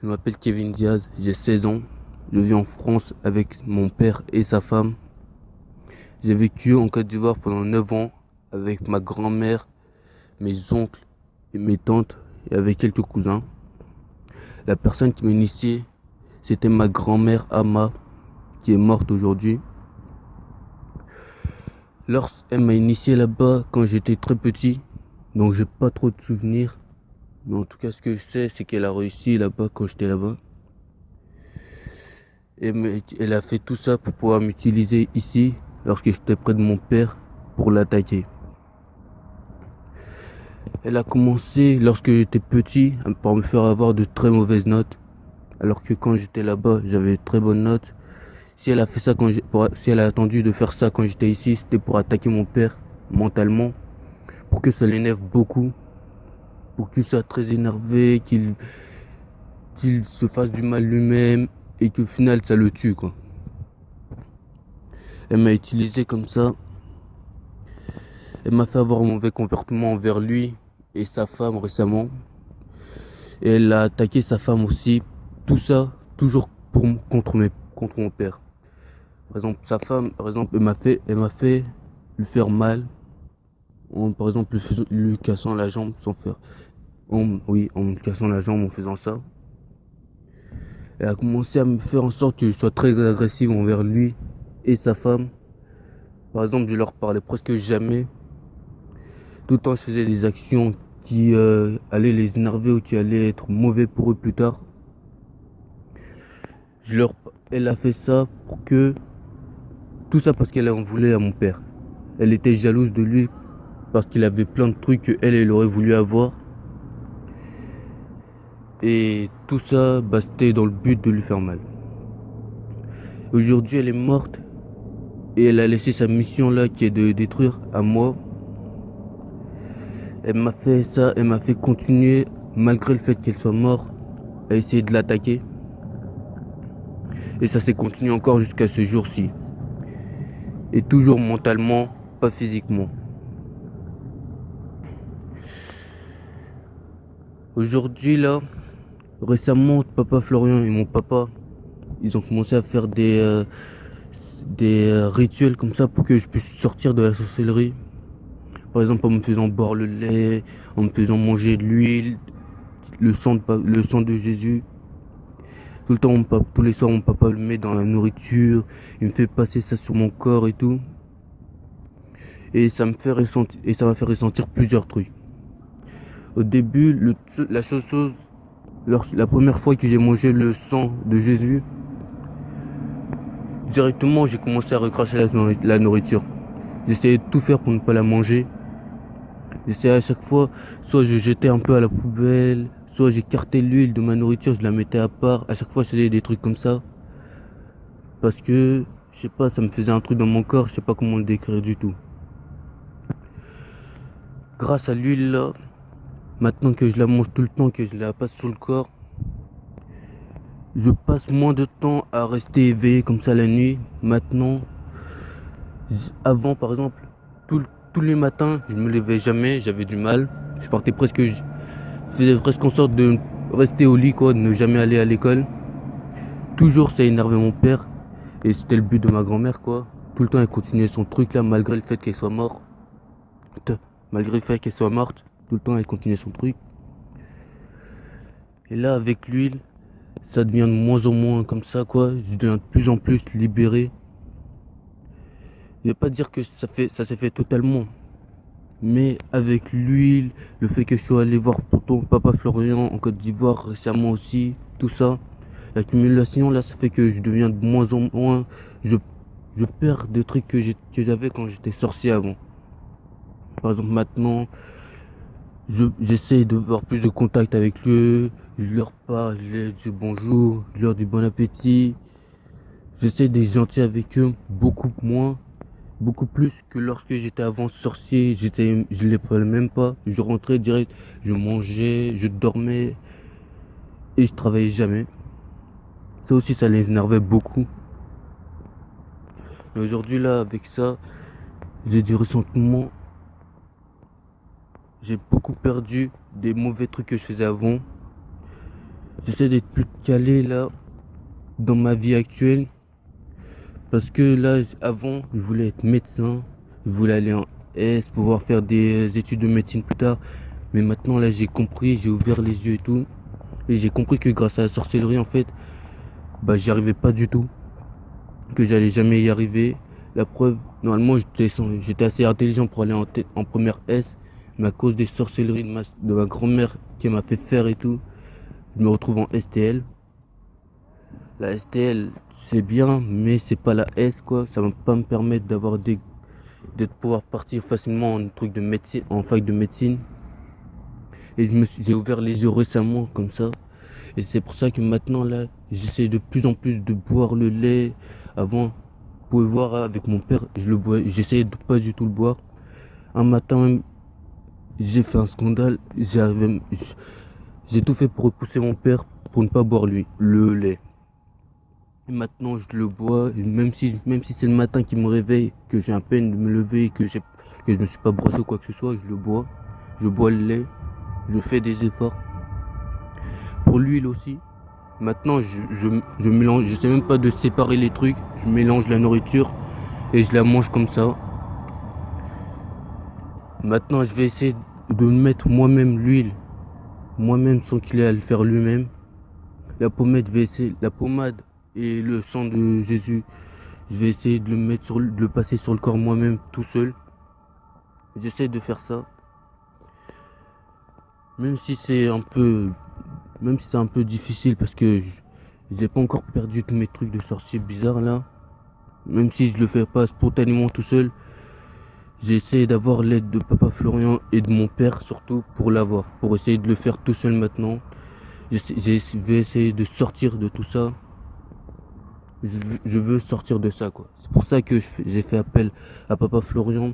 Je m'appelle Kevin Diaz, j'ai 16 ans. Je vis en France avec mon père et sa femme. J'ai vécu en Côte d'Ivoire pendant 9 ans avec ma grand-mère, mes oncles et mes tantes et avec quelques cousins. La personne qui m'a initié, c'était ma grand-mère Ama, qui est morte aujourd'hui. Lorsqu'elle m'a initié là-bas quand j'étais très petit, donc j'ai pas trop de souvenirs. Mais en tout cas, ce que je sais, c'est qu'elle a réussi là-bas quand j'étais là-bas. Et elle a fait tout ça pour pouvoir m'utiliser ici lorsque j'étais près de mon père pour l'attaquer. Elle a commencé lorsque j'étais petit par me faire avoir de très mauvaises notes, alors que quand j'étais là-bas, j'avais de très bonnes notes. Si elle a fait ça si elle a attendu de faire ça quand j'étais ici, c'était pour attaquer mon père mentalement, pour que ça l'énerve beaucoup, pour qu'il soit très énervé, qu'il se fasse du mal lui-même et qu'au final ça le tue quoi. Elle m'a utilisé comme ça. Elle m'a fait avoir un mauvais comportement envers lui et sa femme récemment. Et elle a attaqué sa femme aussi. Tout ça, toujours contre mon père. Par exemple, sa femme, par exemple, elle m'a fait lui faire mal. Par exemple, lui cassant la jambe sans faire. Oui, en me cassant la jambe en faisant ça. Elle a commencé à me faire en sorte que je sois très agressif envers lui et sa femme. Par exemple, je leur parlais presque jamais. Tout le temps, je faisais des actions qui allaient les énerver ou qui allaient être mauvais pour eux plus tard. Je leur... Elle a fait ça pour que... Tout ça parce qu'elle en voulait à mon père. Elle était jalouse de lui parce qu'il avait plein de trucs elle aurait voulu avoir. Et tout ça, bah, c'était dans le but de lui faire mal. Aujourd'hui, elle est morte et elle a laissé sa mission là qui est de détruire à moi. Elle m'a fait ça, elle m'a fait continuer malgré le fait qu'elle soit morte à essayer de l'attaquer. Et ça s'est continué encore jusqu'à ce jour-ci. Et toujours mentalement, pas physiquement. Aujourd'hui là, récemment, papa Florian et mon papa, ils ont commencé à faire des rituels comme ça pour que je puisse sortir de la sorcellerie. Par exemple, en me faisant boire le lait, en me faisant manger de l'huile, le sang de Jésus. Tout le temps, tous les soirs, mon papa le met dans la nourriture, il me fait passer ça sur mon corps et tout. Et ça me fait ressentir, et ça m'a fait ressentir plusieurs trucs. Au début, la chose, la première fois que j'ai mangé le sang de Jésus, directement j'ai commencé à recracher la nourriture. J'essayais de tout faire pour ne pas la manger. J'essayais à chaque fois, soit je jetais un peu à la poubelle, soit j'écartais l'huile de ma nourriture, je la mettais à part. À chaque fois, je faisais des trucs comme ça. Parce que, je sais pas, ça me faisait un truc dans mon corps, je sais pas comment le décrire du tout. Grâce à l'huile là, maintenant que je la mange tout le temps, que je la passe sur le corps, je passe moins de temps à rester éveillé comme ça la nuit. Maintenant, avant par exemple, tous les matins, je me levais jamais, j'avais du mal. Je partais presque, je faisais presque en sorte de rester au lit quoi, de ne jamais aller à l'école. Toujours ça énervait mon père et c'était le but de ma grand-mère quoi. Tout le temps elle continuait son truc là malgré le fait qu'elle soit morte. Malgré le fait qu'elle soit morte, tout le temps elle continuait son truc. Et là avec l'huile, ça devient de moins en moins comme ça quoi. Je deviens de plus en plus libéré. Je vais pas dire que ça s'est fait totalement. Mais avec l'huile, le fait que je sois allé voir pour ton papa Florian en Côte d'Ivoire récemment aussi, tout ça, l'accumulation là, ça fait que je deviens de moins en moins, je, je perds des trucs que j'avais quand j'étais sorcier avant. Par exemple maintenant, j'essaie de voir plus de contact avec eux, je leur parle, je leur dis bonjour, je leur dis bon appétit. J'essaie d'être gentil avec eux beaucoup moins. Beaucoup plus que lorsque j'étais avant sorcier, je les prenais même pas. Je rentrais direct, je mangeais, je dormais et je travaillais jamais. Ça aussi, ça les énervait beaucoup. Mais aujourd'hui, là, avec ça, j'ai du ressentiment. J'ai beaucoup perdu des mauvais trucs que je faisais avant. J'essaie d'être plus calé là dans ma vie actuelle. Parce que là, avant, je voulais être médecin. Je voulais aller en S, pouvoir faire des études de médecine plus tard. Mais maintenant, là, j'ai compris, j'ai ouvert les yeux et tout. Et j'ai compris que grâce à la sorcellerie, en fait, bah, j'y arrivais pas du tout. Que j'allais jamais y arriver. La preuve, normalement, j'étais assez intelligent pour aller en première S. Mais à cause des sorcelleries de ma grand-mère qui m'a fait faire et tout, je me retrouve en STL. La STL, c'est bien, mais c'est pas la S, quoi. Ça va pas me permettre de pouvoir partir facilement en truc de médecine, en fac de médecine. Et j'ai ouvert les yeux récemment, comme ça. Et c'est pour ça que maintenant, là, j'essaie de plus en plus de boire le lait. Avant, vous pouvez voir avec mon père, je le bois, j'essayais de pas du tout le boire. Un matin même, j'ai fait un scandale. J'ai tout fait pour repousser mon père pour ne pas boire le lait. Et maintenant, je le bois, et même si c'est le matin qui me réveille, que j'ai à peine de me lever, que je ne suis pas brossé ou quoi que ce soit, je le bois. Je bois le lait, je fais des efforts. Pour l'huile aussi. Maintenant, je mélange, je sais même pas de séparer les trucs. Je mélange la nourriture et je la mange comme ça. Maintenant, je vais essayer de mettre moi-même l'huile, moi-même sans qu'il ait à le faire lui-même. La pommade et le sang de Jésus, je vais essayer de le passer sur le corps moi-même tout seul. J'essaie de faire ça. Même si c'est un peu, même si c'est un peu difficile parce que j'ai pas encore perdu tous mes trucs de sorcier bizarres là. Même si je le fais pas spontanément tout seul, j'ai essayé d'avoir l'aide de papa Florian et de mon père surtout pour l'avoir, pour essayer de le faire tout seul maintenant. Je vais essayer de sortir de tout ça. Je veux sortir de ça, quoi. C'est pour ça que j'ai fait appel à papa Florian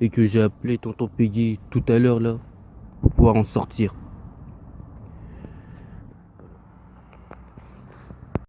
et que j'ai appelé tonton Peggy tout à l'heure là pour pouvoir en sortir.